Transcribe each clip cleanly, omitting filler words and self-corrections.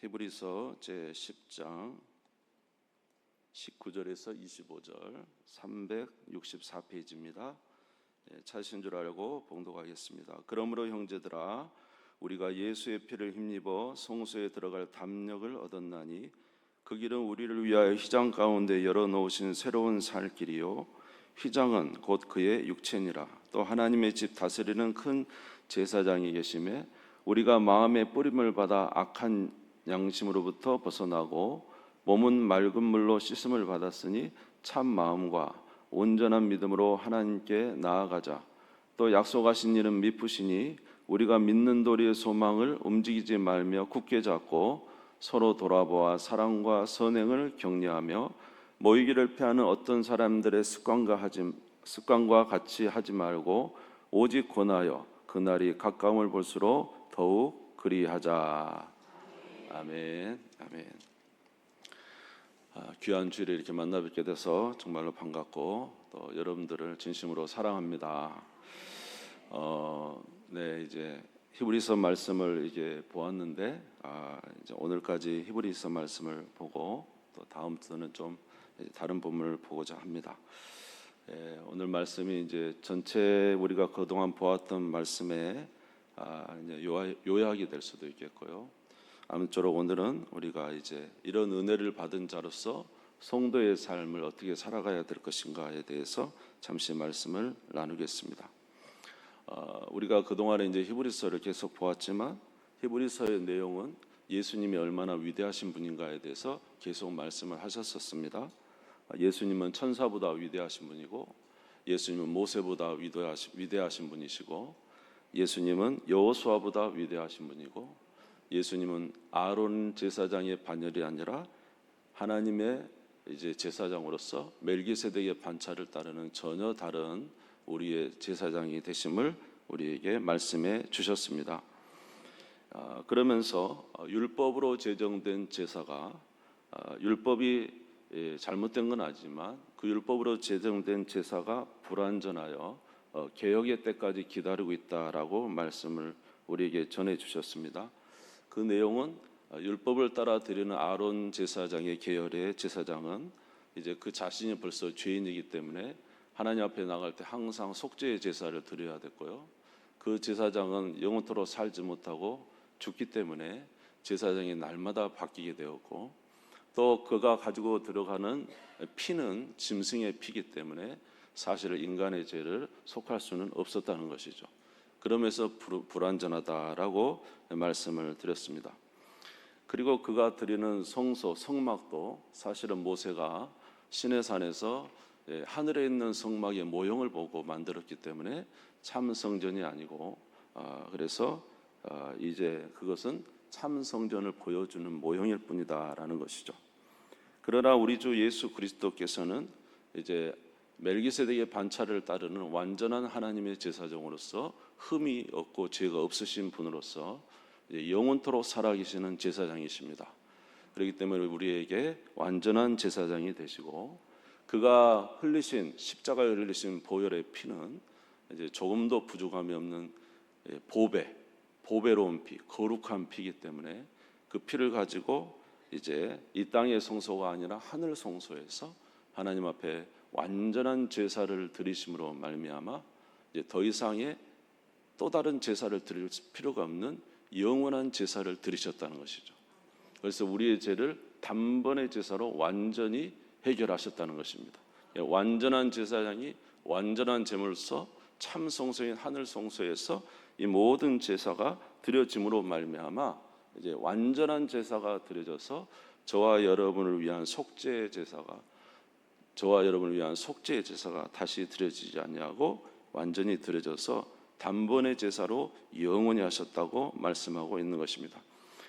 히브리서 제10장 19절에서 25절 364페이지입니다. 찾으신 줄 알고 봉독하겠습니다. 그러므로 형제들아, 우리가 예수의 피를 힘입어 성소에 들어갈 담력을 얻었나니 그 길은 우리를 위하여 휘장 가운데 열어놓으신 새로운 살 길이요, 휘장은 곧 그의 육체니라. 또 하나님의 집 다스리는 큰 제사장이 계심에 우리가 마음의 뿌림을 받아 악한 양심으로부터 벗어나고 몸은 맑은 물로 씻음을 받았으니 참 마음과 온전한 믿음으로 하나님께 나아가자. 또 약속하신 이는 미쁘시니 우리가 믿는 도리의 소망을 움직이지 말며 굳게 잡고 서로 돌아보아 사랑과 선행을 격려하며 모이기를 피하는 어떤 사람들의 습관과 같이 하지 말고 오직 권하여 그날이 가까움을 볼수록 더욱 그리하자. 아멘. 아멘. 귀한 주일에 이렇게 만나 뵙게 돼서 정말로 반갑고 또 여러분들을 진심으로 사랑합니다. 이제 히브리서 말씀을 이제 보았는데 이제 오늘까지 히브리서 말씀을 보고 또 다음 주는 좀 다른 부분을 보고자 합니다. 오늘 말씀이 이제 전체 우리가 그동안 보았던 말씀의 이제 요약이 될 수도 있겠고요. 아무쪼록 오늘은 우리가 이제 이런 은혜를 받은 자로서 성도의 삶을 어떻게 살아가야 될 것인가에 대해서 잠시 말씀을 나누겠습니다. 우리가 그동안에 이제 히브리서를 계속 보았지만 히브리서의 내용은 예수님이 얼마나 위대하신 분인가에 대해서 계속 말씀을 하셨었습니다. 예수님은 천사보다 위대하신 분이고, 예수님은 모세보다 위대하신 분이시고, 예수님은 여호수아보다 위대하신 분이고, 예수님은 아론 제사장의 반열이 아니라 하나님의 이제 제사장으로서 멜기세덱의 반차를 따르는 전혀 다른 우리의 제사장이 되심을 우리에게 말씀해 주셨습니다. 그러면서 율법으로 제정된 제사가 율법이 잘못된 건 아니지만 그 율법으로 제정된 제사가 불완전하여 개혁의 때까지 기다리고 있다라고 말씀을 우리에게 전해 주셨습니다. 그 내용은 율법을 따라 드리는 아론 제사장의 계열의 제사장은 이제 그 자신이 벌써 죄인이기 때문에 하나님 앞에 나갈 때 항상 속죄의 제사를 드려야 됐고요. 그 제사장은 영원토록 살지 못하고 죽기 때문에 제사장이 날마다 바뀌게 되었고, 또 그가 가지고 들어가는 피는 짐승의 피이기 때문에 사실 인간의 죄를 속할 수는 없었다는 것이죠. 그러면서 불완전하다라고 말씀을 드렸습니다. 그리고 그가 드리는 성소, 성막도 사실은 모세가 시내산에서 하늘에 있는 성막의 모형을 보고 만들었기 때문에 참 성전이 아니고, 그래서 이제 그것은 참 성전을 보여주는 모형일 뿐이다라는 것이죠. 그러나 우리 주 예수 그리스도께서는 이제 멜기세덱의 반차를 따르는 완전한 하나님의 제사장으로서 흠이 없고 죄가 없으신 분으로서 영원토록 살아계시는 제사장이십니다. 그렇기 때문에 우리에게 완전한 제사장이 되시고, 그가 흘리신 십자가에 흘리신 보혈의 피는 이제 조금도 부족함이 없는 보배로운 피, 거룩한 피이기 때문에 그 피를 가지고 이제 이 땅의 성소가 아니라 하늘 성소에서 하나님 앞에 완전한 제사를 드리심으로 말미암아 이제 더 이상의 또 다른 제사를 드릴 필요가 없는 영원한 제사를 드리셨다는 것이죠. 그래서 우리의 죄를 단번에 제사로 완전히 해결하셨다는 것입니다. 완전한 제사장이 완전한 제물로서 참 성소인 하늘 성소에서 이 모든 제사가 드려짐으로 말미암아 이제 완전한 제사가 드려져서 저와 여러분을 위한 속죄의 제사가 다시 드려지지 아니하고 완전히 드려져서 단번의 제사로 영원히 하셨다고 말씀하고 있는 것입니다.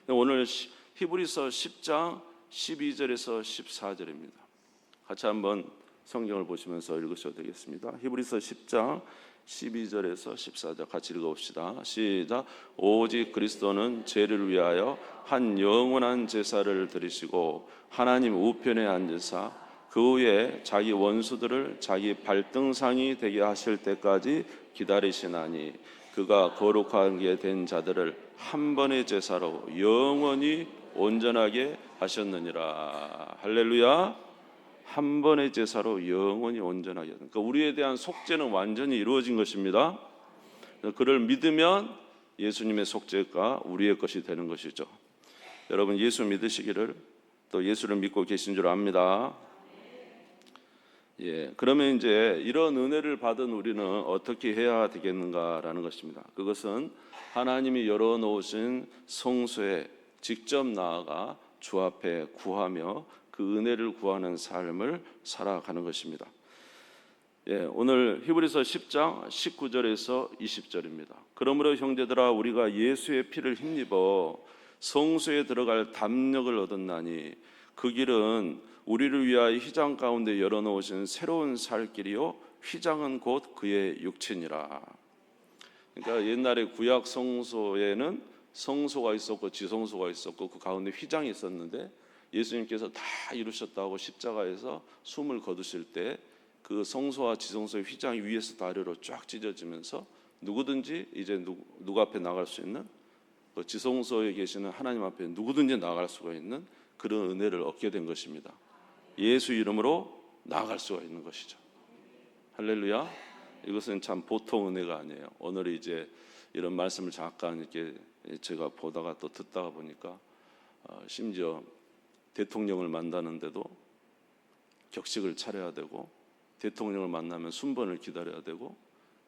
오늘 히브리서 10장 12절에서 14절입니다. 같이 한번 성경을 보시면서 읽으셔도 되겠습니다. 히브리서 10장 12절에서 14절 같이 읽어봅시다. 시작. 오직 그리스도는 죄를 위하여 한 영원한 제사를 드리시고 하나님 우편에 앉으사 그 후에 자기 원수들을 자기 발등상이 되게 하실 때까지 기다리시나니 그가 거룩하게 된 자들을 한 번의 제사로 영원히 온전하게 하셨느니라. 할렐루야. 한 번의 제사로 영원히 온전하게. 그러니까 우리에 대한 속죄는 완전히 이루어진 것입니다. 그를 믿으면 예수님의 속죄가 우리의 것이 되는 것이죠. 여러분 예수 믿으시기를, 또 예수를 믿고 계신 줄 압니다. 그러면 이제 이런 은혜를 받은 우리는 어떻게 해야 되겠는가라는 것입니다. 그것은 하나님이 열어놓으신 성소에 직접 나아가 주 앞에 구하며 그 은혜를 구하는 삶을 살아가는 것입니다. 오늘 히브리서 10장 19절에서 20절입니다. 그러므로 형제들아 우리가 예수의 피를 힘입어 성소에 들어갈 담력을 얻었나니 그 길은 우리를 위하여 휘장 가운데 열어놓으신 새로운 살 길이요 휘장은 곧 그의 육체니라. 그러니까 옛날에 구약 성소에는 성소가 있었고 지성소가 있었고 그 가운데 휘장이 있었는데 예수님께서 다 이루셨다고 십자가에서 숨을 거두실 때 그 성소와 지성소의 휘장이 위에서 아래로 쫙 찢어지면서 누구든지 이제 누구 앞에 나갈 수 있는, 그 지성소에 계시는 하나님 앞에 누구든지 나갈 수가 있는 그런 은혜를 얻게 된 것입니다. 예수 이름으로 나아갈 수가 있는 것이죠. 할렐루야. 이것은 참 보통 은혜가 아니에요. 오늘 이제 이런 말씀을 잠깐 이렇게 제가 보다가 또 듣다가 보니까 심지어 대통령을 만나는데도 격식을 차려야 되고, 대통령을 만나면 순번을 기다려야 되고,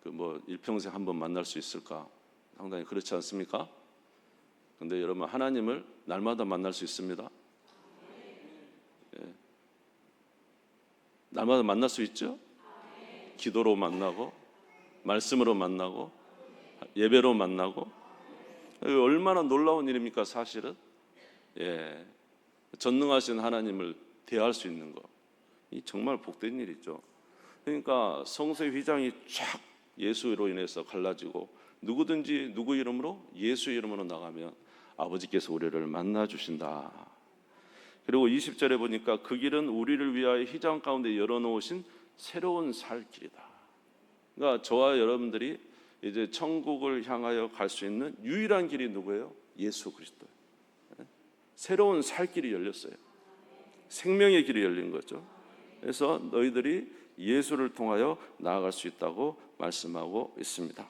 그 뭐 일평생 한번 만날 수 있을까? 상당히 그렇지 않습니까? 근데 여러분 하나님을 날마다 만날 수 있습니다. 날마다 만날 수 있죠? 기도로 만나고, 말씀으로 만나고, 예배로 만나고, 얼마나 놀라운 일입니까 사실은? 전능하신 하나님을 대할 수 있는 거, 이 정말 복된 일이죠. 그러니까 성소의 휘장이 쫙 예수로 인해서 갈라지고 누구든지 누구 이름으로 예수 이름으로 나가면 아버지께서 우리를 만나 주신다. 그리고 20절에 보니까 그 길은 우리를 위하여 휘장 가운데 열어놓으신 새로운 살 길이다. 그러니까 저와 여러분들이 이제 천국을 향하여 갈 수 있는 유일한 길이 누구예요? 예수 그리스도. 새로운 살 길이 열렸어요. 생명의 길이 열린 거죠. 그래서 너희들이 예수를 통하여 나아갈 수 있다고 말씀하고 있습니다.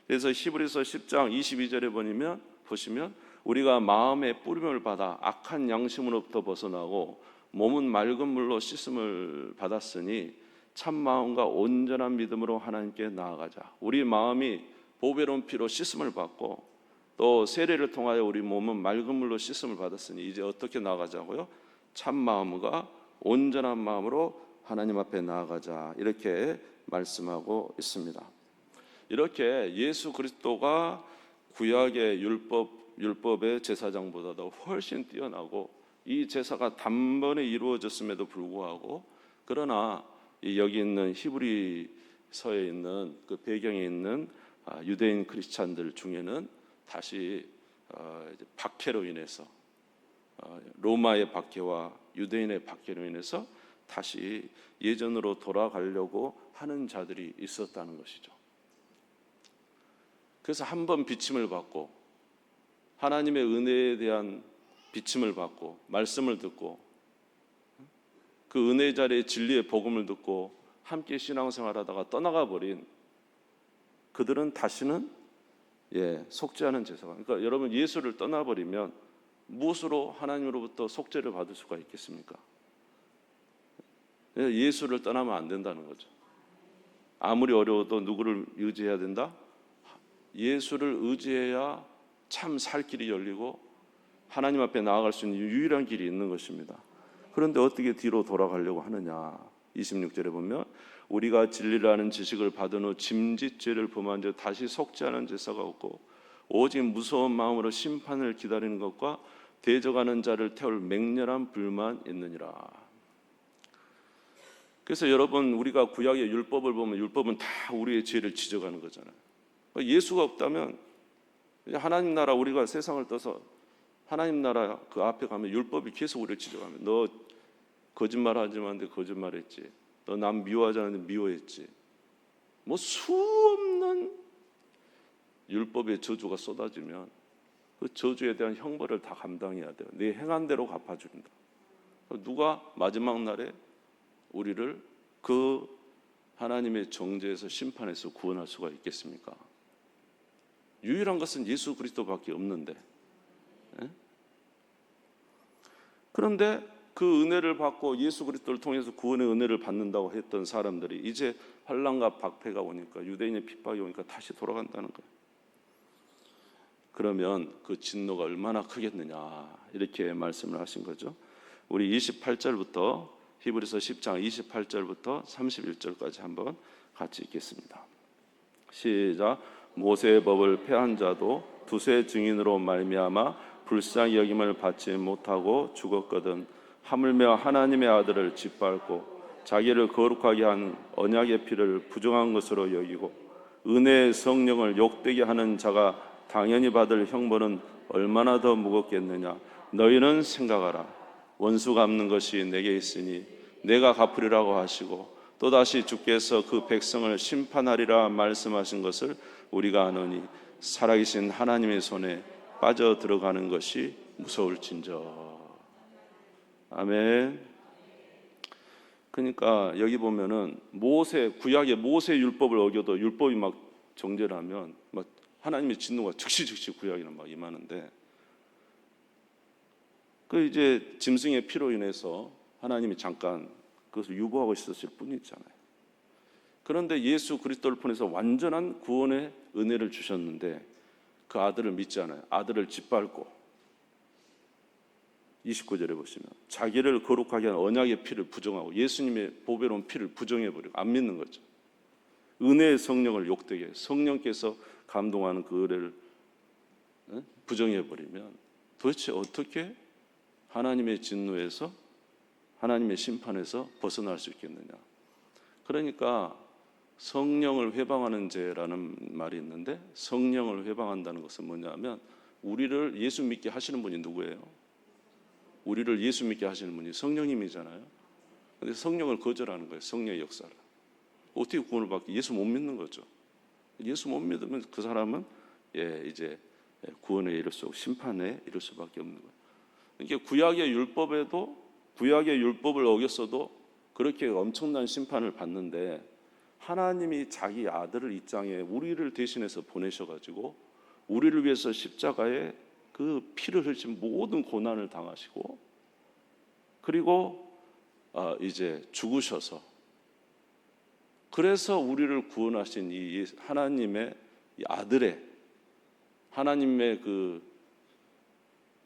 그래서 히브리서 10장 22절에 보시면 우리가 마음의 뿌림을 받아 악한 양심으로부터 벗어나고 몸은 맑은 물로 씻음을 받았으니 참 마음과 온전한 믿음으로 하나님께 나아가자. 우리 마음이 보배로운 피로 씻음을 받고 또 세례를 통하여 우리 몸은 맑은 물로 씻음을 받았으니 이제 어떻게 나아가자고요? 참 마음과 온전한 마음으로 하나님 앞에 나아가자, 이렇게 말씀하고 있습니다. 이렇게 예수 그리스도가 구약의 율법의 제사장보다도 훨씬 뛰어나고 이 제사가 단번에 이루어졌음에도 불구하고, 그러나 여기 있는 히브리서에 있는 그 배경에 있는 유대인 크리스찬들 중에는 다시 박해로 인해서, 로마의 박해와 유대인의 박해로 인해서 다시 예전으로 돌아가려고 하는 자들이 있었다는 것이죠. 그래서 한 번 비침을 받고 하나님의 은혜에 대한 비침을 받고 말씀을 듣고 그 은혜 자리에 진리의 복음을 듣고 함께 신앙생활하다가 떠나가 버린 그들은 다시는 속죄하는 제사가, 그러니까 여러분 예수를 떠나버리면 무엇으로 하나님으로부터 속죄를 받을 수가 있겠습니까? 예수를 떠나면 안 된다는 거죠. 아무리 어려워도 누구를 의지해야 된다? 예수를 의지해야 참 살 길이 열리고 하나님 앞에 나아갈 수 있는 유일한 길이 있는 것입니다. 그런데 어떻게 뒤로 돌아가려고 하느냐? 26절에 보면 우리가 진리를 아는 지식을 받은 후 짐짓죄를 범한 자 다시 속죄하는 제사가 없고 오직 무서운 마음으로 심판을 기다리는 것과 대적하는 자를 태울 맹렬한 불만 있느니라. 그래서 여러분 우리가 구약의 율법을 보면 율법은 다 우리의 죄를 지적하는 거잖아요. 예수가 없다면 하나님 나라, 우리가 세상을 떠서 하나님 나라 그 앞에 가면 율법이 계속 우리를 지적하면 너 거짓말하지 말는데 거짓말했지, 너 남 미워하지 않는데 미워했지, 뭐 수없는 율법의 저주가 쏟아지면 그 저주에 대한 형벌을 다 감당해야 돼요. 네 행한 대로 갚아준다. 누가 마지막 날에 우리를 그 하나님의 정죄에서 심판에서 구원할 수가 있겠습니까? 유일한 것은 예수 그리스도밖에 없는데. 그런데 그 은혜를 받고 예수 그리스도를 통해서 구원의 은혜를 받는다고 했던 사람들이 이제 환난과 박해가 오니까, 유대인의 핍박이 오니까 다시 돌아간다는 거예요. 그러면 그 진노가 얼마나 크겠느냐, 이렇게 말씀을 하신 거죠. 우리 28절부터, 히브리서 10장 28절부터 31절까지 한번 같이 읽겠습니다. 시작. 모세의 법을 폐한 자도 두세 증인으로 말미암아 불쌍히 여김을 받지 못하고 죽었거든 하물며 하나님의 아들을 짓밟고 자기를 거룩하게 한 언약의 피를 부정한 것으로 여기고 은혜의 성령을 욕되게 하는 자가 당연히 받을 형벌은 얼마나 더 무겁겠느냐. 너희는 생각하라. 원수 갚는 것이 내게 있으니 내가 갚으리라고 하시고 또다시 주께서 그 백성을 심판하리라 말씀하신 것을 우리가 아노니 살아계신 하나님의 손에 빠져 들어가는 것이 무서울진저. 아멘. 그러니까 여기 보면은 구약의 모세 율법을 어겨도 율법이 막 정죄를 하면 막 하나님의 진노가 즉시 구약에는 막 임하는데, 그 이제 짐승의 피로 인해서 하나님이 잠깐 그것을 유보하고 있었을 뿐이잖아요. 그런데 예수 그리스도를 통해서 완전한 구원의 은혜를 주셨는데 그 아들을 믿지 않아요. 아들을 짓밟고 29절에 보시면 자기를 거룩하게 한 언약의 피를 부정하고 예수님의 보배로운 피를 부정해버리고 안 믿는 거죠. 은혜의 성령을 욕되게, 성령께서 감동하는 그 은혜를 부정해버리면 도대체 어떻게 하나님의 진노에서, 하나님의 심판에서 벗어날 수 있겠느냐. 그러니까 성령을 회방하는 죄라는 말이 있는데, 성령을 회방한다는 것은 뭐냐면 우리를 예수 믿게 하시는 분이 누구예요? 우리를 예수 믿게 하시는 분이 성령님이잖아요. 그런데 성령을 거절하는 거예요. 성령의 역사를. 어떻게 구원을 받기? 예수 못 믿는 거죠. 예수 못 믿으면 그 사람은 이제 구원에 이를 수 없고 심판에 이를 수밖에 없는 거예요. 그러니까 구약의 율법을 어겼어도 그렇게 엄청난 심판을 받는데, 하나님이 자기 아들을 이 땅에 우리를 대신해서 보내셔가지고 우리를 위해서 십자가에 그 피를 흘린 모든 고난을 당하시고, 그리고 이제 죽으셔서, 그래서 우리를 구원하신 이 하나님의 하나님의 그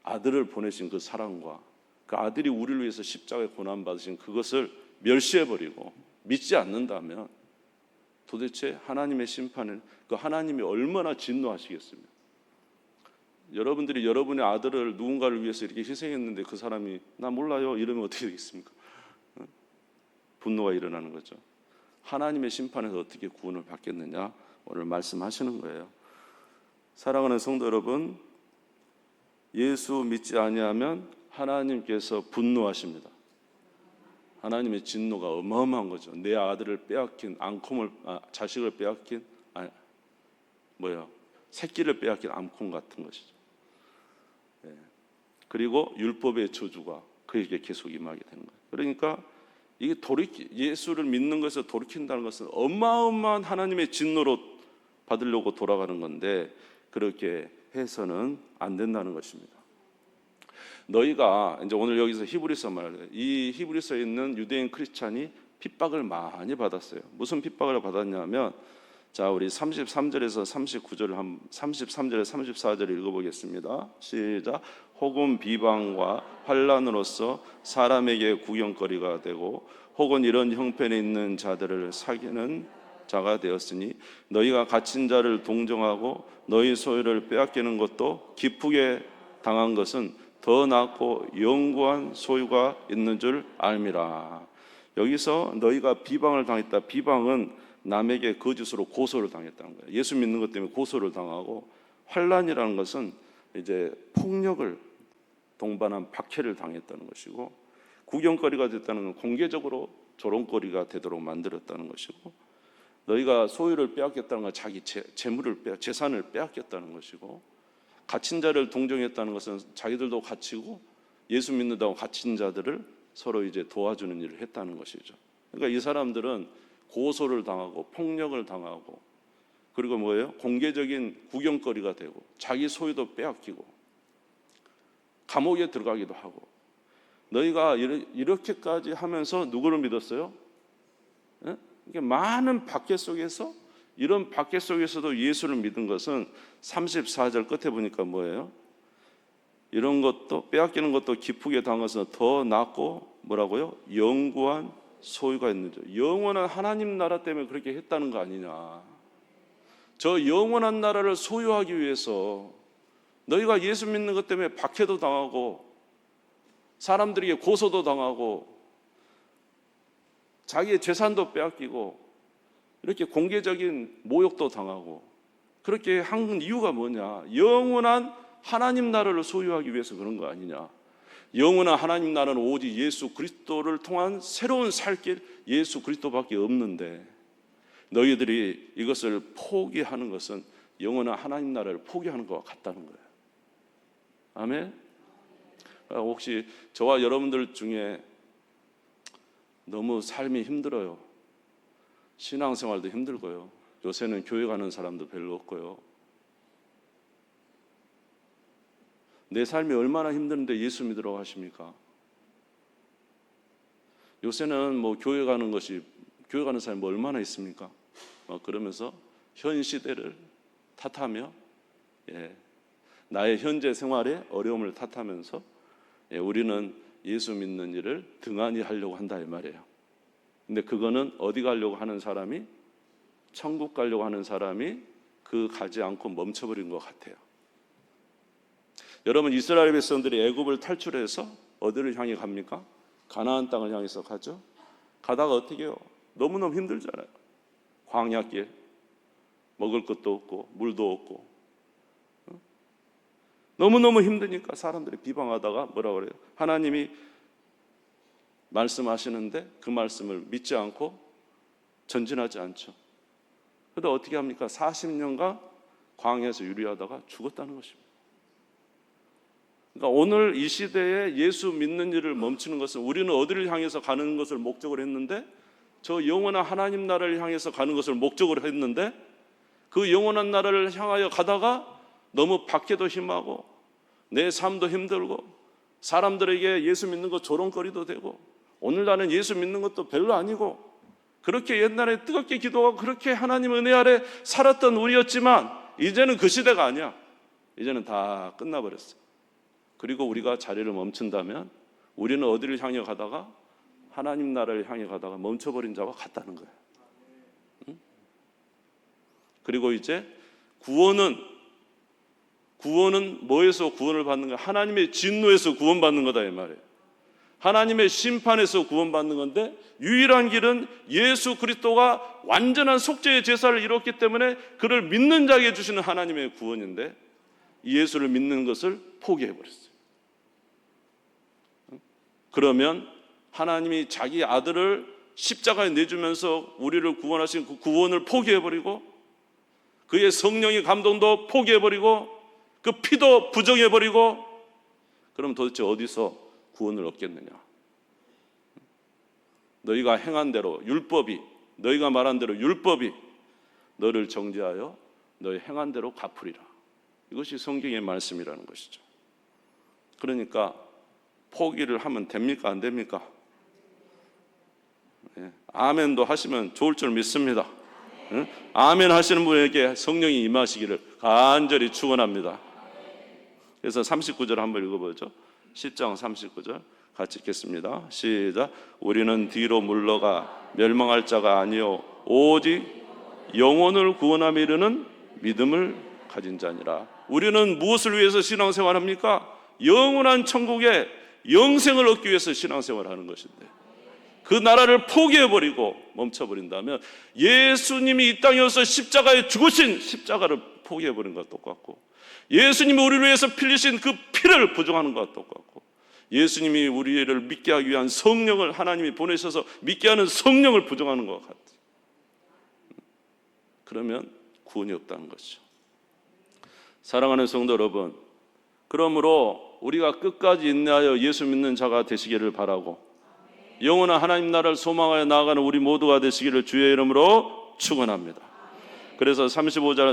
아들을 보내신 그 사랑과 그 아들이 우리를 위해서 십자가에 고난 받으신 그것을 멸시해버리고 믿지 않는다면 도대체 하나님의 심판은, 그 하나님이 얼마나 진노하시겠습니까? 여러분들이 여러분의 아들을 누군가를 위해서 이렇게 희생했는데 그 사람이 나 몰라요 이러면 어떻게 되겠습니까? 분노가 일어나는 거죠. 하나님의 심판에서 어떻게 구원을 받겠느냐, 오늘 말씀하시는 거예요. 사랑하는 성도 여러분, 예수 믿지 아니하면 하나님께서 분노하십니다. 하나님의 진노가 어마어마한 거죠. 내 아들을 빼앗긴 자식을 빼앗긴 새끼를 빼앗긴 암콩 같은 것이죠. 그리고 율법의 저주가 그에게 계속 임하게 되는 거예요. 그러니까 이게 예수를 믿는 것에서 돌이킨다는 것은 어마어마한 하나님의 진노로 받으려고 돌아가는 건데, 그렇게 해서는 안 된다는 것입니다. 너희가 이제 오늘 여기서 히브리서 말해요. 이 히브리서에 있는 유대인 크리스찬이 핍박을 많이 받았어요. 무슨 핍박을 받았냐면, 자, 우리 33절에서 39절 33절에 34절을 읽어보겠습니다. 시작. 혹은 비방과 환난으로서 사람에게 구경거리가 되고 혹은 이런 형편에 있는 자들을 사귀는 자가 되었으니 너희가 갇힌 자를 동정하고 너희 소유를 빼앗기는 것도 기쁘게 당한 것은 더 낫고 영구한 소유가 있는 줄 알미라. 여기서 너희가 비방을 당했다. 비방은 남에게 거짓으로 고소를 당했다는 거예요. 예수 믿는 것 때문에 고소를 당하고, 환난이라는 것은 이제 폭력을 동반한 박해를 당했다는 것이고, 구경거리가 됐다는 건 공개적으로 조롱거리가 되도록 만들었다는 것이고, 너희가 소유를 빼앗겼다는 건 자기 재산을 빼앗겼다는 것이고, 갇힌 자를 동정했다는 것은 자기들도 갇히고 예수 믿는다고 갇힌 자들을 서로 이제 도와주는 일을 했다는 것이죠. 그러니까 이 사람들은 고소를 당하고 폭력을 당하고, 그리고 뭐예요? 공개적인 구경거리가 되고 자기 소유도 빼앗기고 감옥에 들어가기도 하고. 너희가 이렇게까지 하면서 누구를 믿었어요? 많은 박해 속에서, 이런 박해 속에서도 예수를 믿은 것은 34절 끝에 보니까 뭐예요? 이런 것도, 빼앗기는 것도 기쁘게 당해서 더 낫고 뭐라고요? 영구한 소유가 있는 자. 영원한 하나님 나라 때문에 그렇게 했다는 거 아니냐. 저 영원한 나라를 소유하기 위해서 너희가 예수 믿는 것 때문에 박해도 당하고 사람들에게 고소도 당하고 자기의 재산도 빼앗기고 이렇게 공개적인 모욕도 당하고 그렇게 한 이유가 뭐냐? 영원한 하나님 나라를 소유하기 위해서 그런 거 아니냐. 영원한 하나님 나라는 오직 예수 그리스도를 통한 새로운 살 길 예수 그리스도밖에 없는데, 너희들이 이것을 포기하는 것은 영원한 하나님 나라를 포기하는 것과 같다는 거예요. 아멘. 혹시 저와 여러분들 중에 너무 삶이 힘들어요. 신앙생활도 힘들고요. 요새는 교회 가는 사람도 별로 없고요. 내 삶이 얼마나 힘드는데 예수 믿으라고 하십니까? 요새는 뭐 교회 가는 사람이 뭐 얼마나 있습니까? 그러면서 현 시대를 탓하며, 나의 현재 생활의 어려움을 탓하면서 우리는 예수 믿는 일을 등한히 하려고 한다 이 말이에요. 근데 그거는 어디 가려고 하는 사람이, 천국 가려고 하는 사람이 가지 않고 멈춰버린 것 같아요. 여러분, 이스라엘 백성들이 애굽을 탈출해서 어디를 향해 갑니까? 가나안 땅을 향해서 가죠. 가다가 어떻게 해요? 너무너무 힘들잖아요. 광야길, 먹을 것도 없고 물도 없고, 너무너무 힘드니까 사람들이 비방하다가 뭐라 그래요? 하나님이 말씀하시는데 그 말씀을 믿지 않고 전진하지 않죠. 그런데 어떻게 합니까? 40년간 광야에서 유리하다가 죽었다는 것입니다. 그러니까 오늘 이 시대에 예수 믿는 일을 멈추는 것은, 우리는 어디를 향해서 가는 것을 목적으로 했는데, 저 영원한 하나님 나라를 향해서 가는 것을 목적으로 했는데, 그 영원한 나라를 향하여 가다가 너무 박해도 심하고 내 삶도 힘들고 사람들에게 예수 믿는 것 조롱거리도 되고, 오늘 나는 예수 믿는 것도 별로 아니고, 그렇게 옛날에 뜨겁게 기도하고 그렇게 하나님 은혜 아래 살았던 우리였지만 이제는 그 시대가 아니야. 이제는 다 끝나버렸어. 그리고 우리가 자리를 멈춘다면 우리는 어디를 향해 가다가, 하나님 나라를 향해 가다가 멈춰버린 자와 같다는 거예요. 응? 그리고 이제 구원은 뭐에서 구원을 받는 거야? 하나님의 진노에서 구원받는 거다 이 말이에요. 하나님의 심판에서 구원받는 건데, 유일한 길은 예수 그리스도가 완전한 속죄의 제사를 이뤘기 때문에 그를 믿는 자에게 주시는 하나님의 구원인데, 이 예수를 믿는 것을 포기해버렸어요. 그러면 하나님이 자기 아들을 십자가에 내주면서 우리를 구원하신 그 구원을 포기해버리고, 그의 성령의 감동도 포기해버리고, 그 피도 부정해버리고, 그럼 도대체 어디서 구원을 얻겠느냐? 너희가 행한 대로 율법이, 너희가 말한 대로 율법이 너를 정죄하여 너희 행한 대로 갚으리라. 이것이 성경의 말씀이라는 것이죠. 그러니까 포기를 하면 됩니까? 안 됩니까? 아멘도 하시면 좋을 줄 믿습니다. 아멘 하시는 분에게 성령이 임하시기를 간절히 축원합니다. 그래서 39절 한번 읽어보죠. 10장 39절 같이 읽겠습니다. 시작. 우리는 뒤로 물러가 멸망할 자가 아니요 오직 영혼을 구원함에 이르는 믿음을 가진 자니라. 우리는 무엇을 위해서 신앙생활합니까? 영원한 천국에 영생을 얻기 위해서 신앙생활하는 것인데, 그 나라를 포기해버리고 멈춰버린다면 예수님이 이 땅에 와서 십자가에 죽으신 십자가를 포기해버린 것과 똑같고, 예수님이 우리를 위해서 흘리신 그 피를 부정하는 것과 똑같고, 예수님이 우리를 믿게 하기 위한 성령을 하나님이 보내셔서 믿게 하는 성령을 부정하는 것과 같아요. 그러면 구원이 없다는 것이죠. 사랑하는 성도 여러분, 그러므로 우리가 끝까지 인내하여 예수 믿는 자가 되시기를 바라고 영원한 하나님 나라를 소망하여 나아가는 우리 모두가 되시기를 주의 이름으로 축원합니다. 그래서 35절,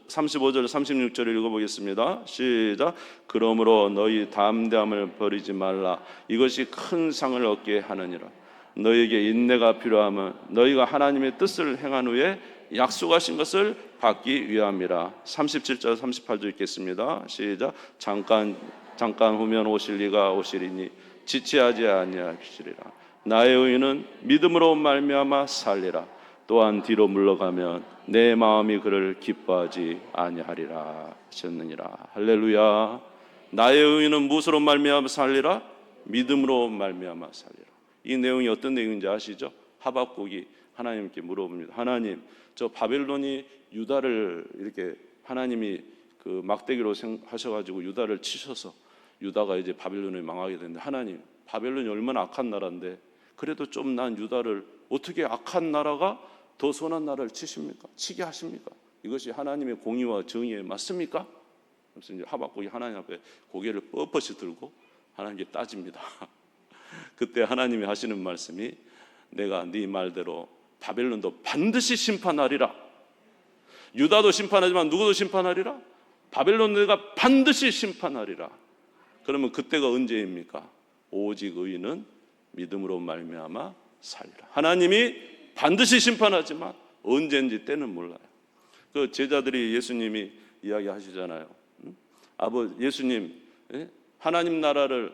36절을 읽어보겠습니다. 시작. 그러므로 너희 담대함을 버리지 말라. 이것이 큰 상을 얻게 하느니라. 너희에게 인내가 필요하면 너희가 하나님의 뜻을 행한 후에 약속하신 것을 받기 위함이라. 37절, 38절 읽겠습니다. 시작. 잠깐 후면 오실 이가 오시리니 지체하지 아니하시리라. 나의 의인은 믿음으로 말미암아 살리라. 또한 뒤로 물러가면 내 마음이 그를 기뻐하지 아니하리라 하셨느니라. 할렐루야. 나의 의인은 무엇으로 말미암아 살리라? 믿음으로 말미암아 살리라. 이 내용이 어떤 내용인지 아시죠? 하박국이 하나님께 물어봅니다. 하나님, 저 바벨론이 유다를 이렇게 하나님이 그 막대기로 하셔가지고 유다를 치셔서 유다가 이제 바벨론에 망하게 됐는데, 하나님, 바벨론이 얼마나 악한 나라인데 그래도 좀 난 유다를 어떻게 악한 나라가 더 선한 나라를 치십니까? 치게 하십니까? 이것이 하나님의 공의와 정의에 맞습니까? 그래서 이제 하박국이 하나님 앞에 고개를 뻣뻣이 들고 하나님께 따집니다. 그때 하나님이 하시는 말씀이 내가 네 말대로 바벨론도 반드시 심판하리라. 유다도 심판하지만 누구도 심판하리라? 바벨론 내가 반드시 심판하리라. 그러면 그때가 언제입니까? 오직 의인은 믿음으로 말미암아 살리라. 하나님이 반드시 심판하지만 언제인지 때는 몰라요. 그 제자들이 예수님이 이야기하시잖아요. 예수님, 하나님 나라를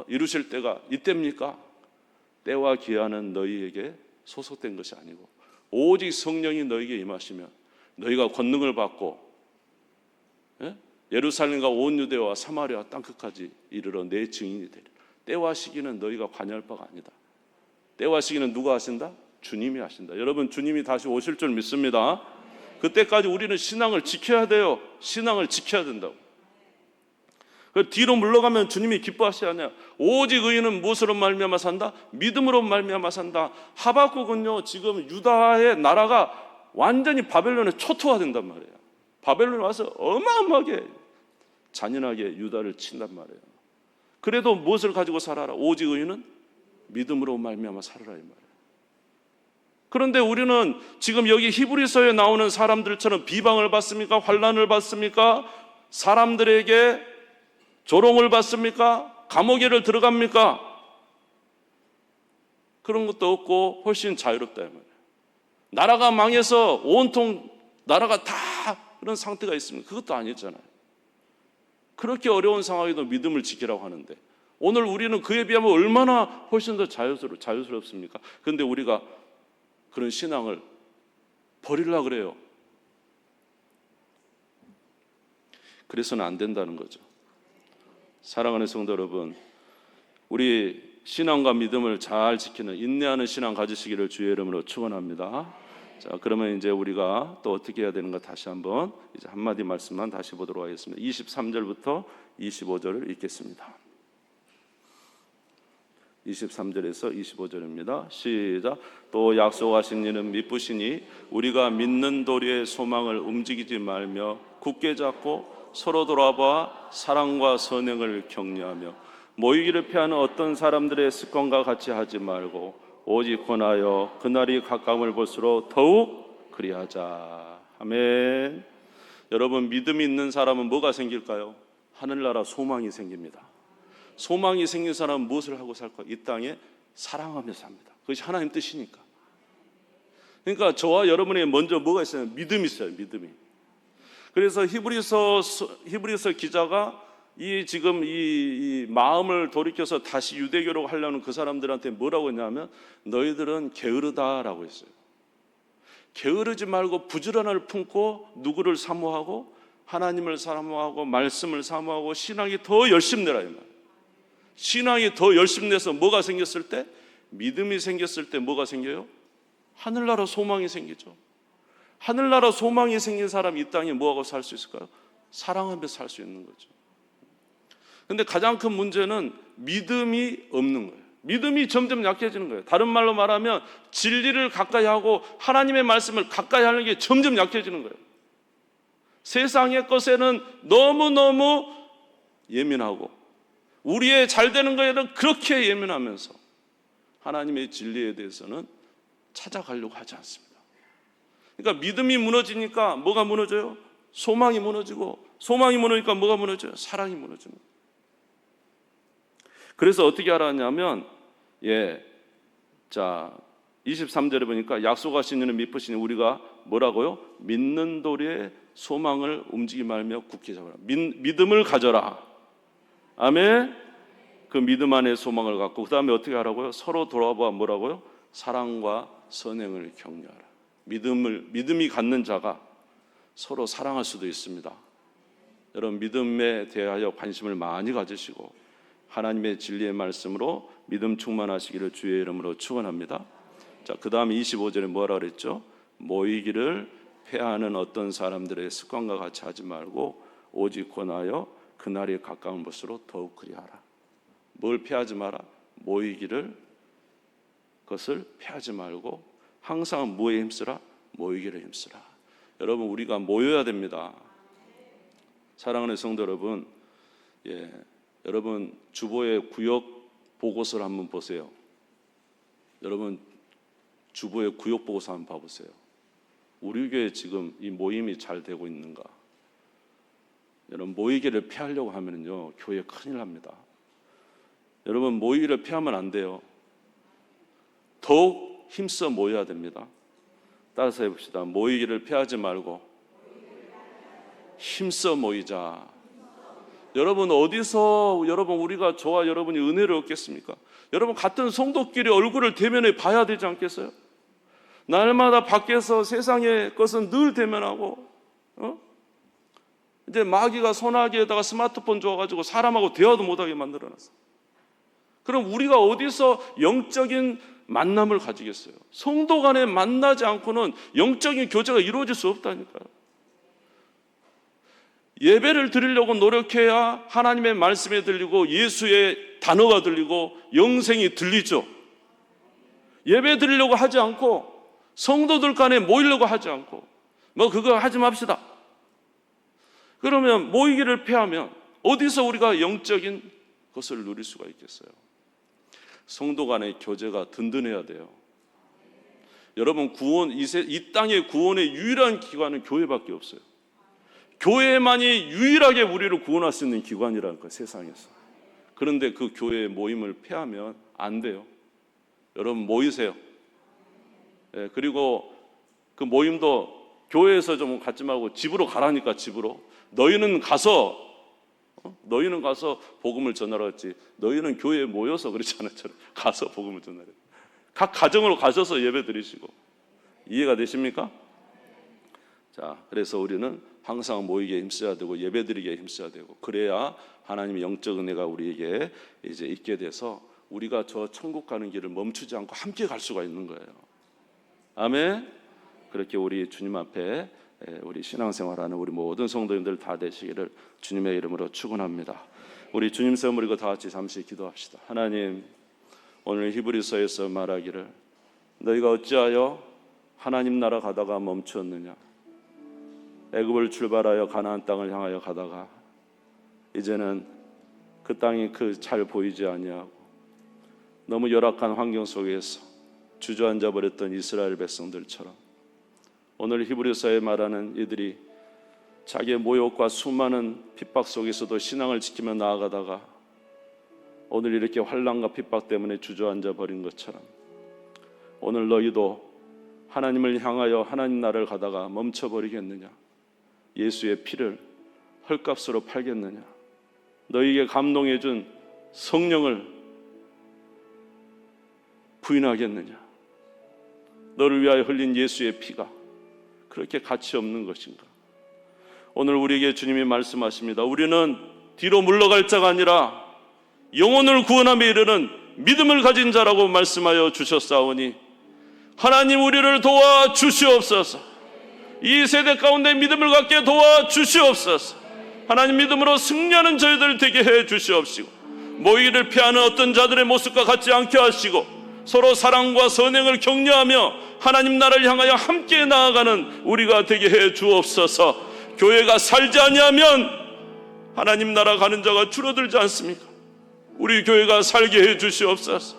이루실 때가 이때입니까? 때와 기한은 너희에게 소속된 것이 아니고 오직 성령이 너희에게 임하시면 너희가 권능을 받고 예루살렘과 온 유대와 사마리아 땅끝까지 이르러 내 증인이 되리라. 때와 시기는 너희가 관여할 바가 아니다. 때와 시기는 누가 하신다? 주님이 하신다. 여러분, 주님이 다시 오실 줄 믿습니다. 그때까지 우리는 신앙을 지켜야 돼요. 신앙을 지켜야 된다고. 뒤로 물러가면 주님이 기뻐하시지 않냐. 오직 의인은 무엇으로 말미암아 산다? 믿음으로 말미암아 산다. 하박국은요, 지금 유다의 나라가 완전히 바벨론에 초토화된단 말이에요. 바벨론에 와서 어마어마하게 잔인하게 유다를 친단 말이에요. 그래도 무엇을 가지고 살아라? 오직 의인은 믿음으로 말미암아 살아라, 이 말이에요. 그런데 우리는 지금 여기 히브리서에 나오는 사람들처럼 비방을 받습니까? 환난을 받습니까? 사람들에게 조롱을 받습니까? 감옥에를 들어갑니까? 그런 것도 없고 훨씬 자유롭다, 이 말이에요. 나라가 망해서 온통 나라가 다 그런 상태가 있습니다. 그것도 아니었잖아요. 그렇게 어려운 상황에도 믿음을 지키라고 하는데 오늘 우리는 그에 비하면 얼마나 훨씬 더 자유스럽습니까? 그런데 우리가 그런 신앙을 버리려고 그래요. 그래서는 안 된다는 거죠. 사랑하는 성도 여러분, 우리 신앙과 믿음을 잘 지키는 인내하는 신앙 가지시기를 주의 이름으로 축원합니다. 자, 그러면 이제 우리가 또 어떻게 해야 되는가 다시 한번 이제 한마디 말씀만 다시 보도록 하겠습니다. 23절부터 25절을 읽겠습니다. 23절에서 25절입니다. 시작. 또 약속하신 이는 미쁘시니 우리가 믿는 도리의 소망을 움직이지 말며 굳게 잡고 서로 돌아봐 사랑과 선행을 격려하며 모이기를 피하는 어떤 사람들의 습관과 같이 하지 말고 오직 권하여 그날이 가까움을 볼수록 더욱 그리하자. 아멘. 여러분, 믿음이 있는 사람은 뭐가 생길까요? 하늘나라 소망이 생깁니다. 소망이 생긴 사람은 무엇을 하고 살까요? 이 땅에 사랑하며 삽니다. 그것이 하나님 뜻이니까. 그러니까 저와 여러분에게 먼저 뭐가 있어요? 믿음이 있어요. 믿음이. 그래서 히브리서 기자가 지금 이 마음을 돌이켜서 다시 유대교로 하려는 그 사람들한테 뭐라고 했냐면 너희들은 게으르다라고 했어요. 게으르지 말고 부지런함을 품고 누구를 사모하고 하나님을 사모하고 말씀을 사모하고 신앙이 더 열심 내라, 이 말. 신앙이 더 열심 내서 뭐가 생겼을 때? 믿음이 생겼을 때 뭐가 생겨요? 하늘나라 소망이 생기죠. 하늘나라 소망이 생긴 사람이 이 땅에 뭐하고 살 수 있을까요? 사랑하며 살 수 있는 거죠. 근데 가장 큰 문제는 믿음이 없는 거예요. 믿음이 점점 약해지는 거예요. 다른 말로 말하면 진리를 가까이 하고 하나님의 말씀을 가까이 하는 게 점점 약해지는 거예요. 세상의 것에는 너무너무 예민하고 우리의 잘 되는 것에는 그렇게 예민하면서 하나님의 진리에 대해서는 찾아가려고 하지 않습니다. 그러니까 믿음이 무너지니까 뭐가 무너져요? 소망이 무너지고, 소망이 무너지니까 뭐가 무너져요? 사랑이 무너집니다. 그래서 어떻게 알았냐면 23절에 보니까 약속하신 이는 미쁘시니 우리가 뭐라고요? 믿는 도리에 소망을 움직이며 말며 굳게 잡아라. 믿음을 가져라. 아멘. 그 믿음 안에 소망을 갖고 그 다음에 어떻게 하라고요? 서로 돌아봐 뭐라고요? 사랑과 선행을 격려하라. 믿음이 갖는 자가 서로 사랑할 수도 있습니다. 여러분 믿음에 대하여 관심을 많이 가지시고 하나님의 진리의 말씀으로 믿음 충만하시기를 주의 이름으로 축원합니다. 자, 그 다음에 25절에 뭐라 그랬죠? 모이기를 패하는 어떤 사람들의 습관과 같이 하지 말고 오직 권하여 그날이 가까운 것으로 더욱 그리하라. 뭘 패하지 마라? 모이기를, 그것을 패하지 말고 항상 뭐에 힘쓰라? 모이기를 힘쓰라. 여러분 우리가 모여야 됩니다. 사랑하는 성도 여러분, 여러분 주보의 구역 보고서를 한번 보세요. 여러분 주보의 구역 보고서 한번 봐보세요. 우리 교회 지금 이 모임이 잘 되고 있는가? 여러분 모이기를 피하려고 하면요 교회 큰일 납니다. 여러분 모이기를 피하면 안 돼요. 더욱 힘써 모여야 됩니다. 따라서 해봅시다. 모이기를 피하지 말고 힘써 모이자. 여러분 어디서 우리가 저와 여러분이 은혜를 얻겠습니까? 여러분 같은 성도끼리 얼굴을 대면해 봐야 되지 않겠어요? 날마다 밖에서 세상의 것은 늘 대면하고 이제 마귀가 소나기에다가 스마트폰 줘가지고 사람하고 대화도 못하게 만들어놨어. 그럼 우리가 어디서 영적인 만남을 가지겠어요? 성도 간에 만나지 않고는 영적인 교제가 이루어질 수 없다니까요. 예배를 드리려고 노력해야 하나님의 말씀이 들리고 예수의 단어가 들리고 영생이 들리죠. 예배 드리려고 하지 않고 성도들 간에 모이려고 하지 않고 그거 하지 맙시다. 그러면 모이기를 패하면 어디서 우리가 영적인 것을 누릴 수가 있겠어요? 성도 간의 교제가 든든해야 돼요. 여러분 이 땅의 구원의 유일한 기관은 교회밖에 없어요. 교회만이 유일하게 우리를 구원할 수 있는 기관이라는 거예요, 세상에서. 그런데 그 교회의 모임을 폐하면 안 돼요. 여러분 모이세요. 그리고 그 모임도 교회에서 좀 갖지 말고 집으로 가라니까. 집으로. 너희는 가서 복음을 전하라 했지. 너희는 교회에 모여서 그렇지 않았잖아요. 가서 복음을 전하라. 각 가정으로 가셔서 예배 드리시고. 이해가 되십니까? 자, 그래서 우리는 항상 모이기에 힘써야 되고 예배 드리기에 힘써야 되고, 그래야 하나님의 영적 은혜가 우리에게 이제 있게 돼서 우리가 저 천국 가는 길을 멈추지 않고 함께 갈 수가 있는 거예요. 아멘. 그렇게 우리 주님 앞에 우리 신앙생활하는 우리 모든 성도님들 다 되시기를 주님의 이름으로 축원합니다. 우리 주님 세움 우리 다 같이 잠시 기도합시다. 하나님, 오늘 히브리서에서 말하기를 너희가 어찌하여 하나님 나라 가다가 멈추었느냐? 애굽을 출발하여 가나안 땅을 향하여 가다가 이제는 그 땅이 잘 보이지 아니하고 너무 열악한 환경 속에서 주저앉아 버렸던 이스라엘 백성들처럼 오늘 히브리서에 말하는 이들이 자기의 모욕과 수많은 핍박 속에서도 신앙을 지키며 나아가다가 오늘 이렇게 환난과 핍박 때문에 주저앉아 버린 것처럼 오늘 너희도 하나님을 향하여 하나님 나라를 가다가 멈춰버리겠느냐? 예수의 피를 헐값으로 팔겠느냐? 너희에게 감동해 준 성령을 부인하겠느냐? 너를 위하여 흘린 예수의 피가 그렇게 가치 없는 것인가? 오늘 우리에게 주님이 말씀하십니다. 우리는 뒤로 물러갈 자가 아니라 영혼을 구원함에 이르는 믿음을 가진 자라고 말씀하여 주셨사오니 하나님 우리를 도와주시옵소서. 이 세대 가운데 믿음을 갖게 도와주시옵소서. 하나님 믿음으로 승리하는 저희들 되게 해 주시옵시고 모이기를 피하는 어떤 자들의 모습과 같지 않게 하시고 서로 사랑과 선행을 격려하며 하나님 나라를 향하여 함께 나아가는 우리가 되게 해 주옵소서. 교회가 살지 아니하면 하나님 나라 가는 자가 줄어들지 않습니까? 우리 교회가 살게 해 주시옵소서.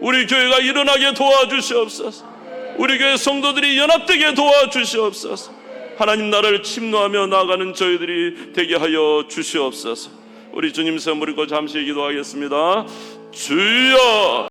우리 교회가 일어나게 도와주시옵소서. 우리 교회 성도들이 연합되게 도와주시옵소서. 하나님 나라를 침노하며 나아가는 저희들이 되게 하여 주시옵소서. 우리 주님 선물이고 잠시 기도하겠습니다. 주여.